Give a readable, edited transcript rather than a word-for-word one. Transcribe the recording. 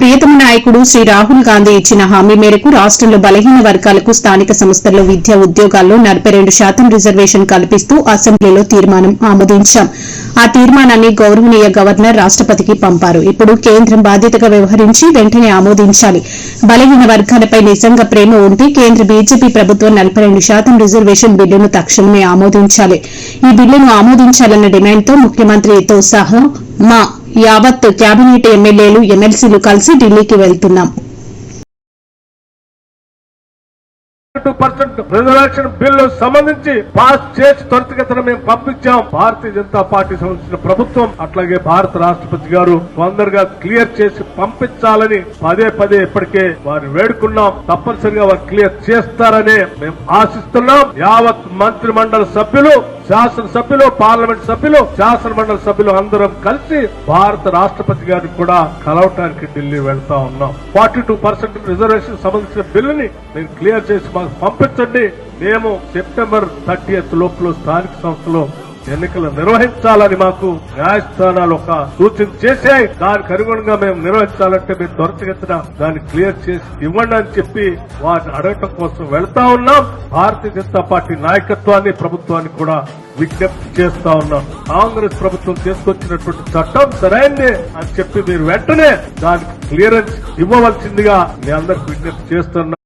ప్రియతమ నాయకుడు శ్రీ రాహుల్ గాంధీ ఇచ్చిన హామీ మేరకు రాష్టంలో బలహీన వర్గాలకు స్థానిక సంస్థల్లో విద్యా ఉద్యోగాల్లో 42% రిజర్వేషన్ కల్పిస్తూ అసెంబ్లీలో తీర్మానం ఆమోదించాం. ఆ తీర్మానాన్ని గౌరవనీయ గవర్నర్ రాష్టపతికి పంపారు. ఇప్పుడు కేంద్రం బాధ్యతగా వ్యవహరించి వెంటనే ఆమోదించాలి. బలహీన వర్గాలపై నిజంగా ప్రేమ ఉంటే కేంద్ర బీజేపీ ప్రభుత్వం 42% రిజర్వేషన్ బిల్లును తక్షణమే ఆమోదించాలి. ఈ బిల్లును ఆమోదించాలన్న డిమాండ్తో ముఖ్యమంత్రితో సహా మా యావత్ కేబినెట్ ఎమ్మెల్యేలు ఎమ్మెల్సీలు కలిసి ఢిల్లీకి వెళ్తున్నాం. 2% రిజర్వేషన్ బిల్లు సంబంధించి పాస్ చేసి త్వరితగతిన మేము పంపించాం. భారతీయ జనతా పార్టీ సంబంధించిన ప్రభుత్వం అట్లాగే భారత రాష్ట్రపతి గారు తొందరగా క్లియర్ చేసి పంపించాలని పదే ఇప్పటికే వారిని వేడుకున్నాం. తప్పనిసరిగా వారు క్లియర్ చేస్తారని మేము ఆశిస్తున్నాం. యావత్ మంత్రి మండలి సభ్యులు, శాసనసభ్యులు, పార్లమెంట్ సభ్యులు, శాసనమండలి సభ్యులు అందరం కలిసి భారత రాష్ట్రపతి గారిని కూడా కలవటానికి ఢిల్లీ వెళ్తా ఉన్నాం. 42% రిజర్వేషన్ సంబంధించిన బిల్లుని మీరు క్లియర్ చేసి మాకు పంపించండి. మేము సెప్టెంబర్ 30 లోపల స్థానిక సంస్థలో ఎన్నికలు నిర్వహించాలని మాకు న్యాయస్థానాలు ఒక సూచన చేశాయి. దానికి అనుగుణంగా మేము నిర్వహించాలంటే మీరు త్వరితగతిన దాన్ని క్లియర్ చేసి ఇవ్వండి అని చెప్పి వారిని అడగటం కోసం వెళ్తా ఉన్నాం. భారతీయ జనతా పార్టీ నాయకత్వాన్ని, ప్రభుత్వాన్ని కూడా విజ్ఞప్తి చేస్తా ఉన్నాం. కాంగ్రెస్ ప్రభుత్వం తీసుకొచ్చినటువంటి చట్టం సరైందే అని చెప్పి మీరు వెంటనే దానికి క్లియరెన్స్ ఇవ్వవలసిందిగా మీ అందరికి విజ్ఞప్తి చేస్తున్నాం.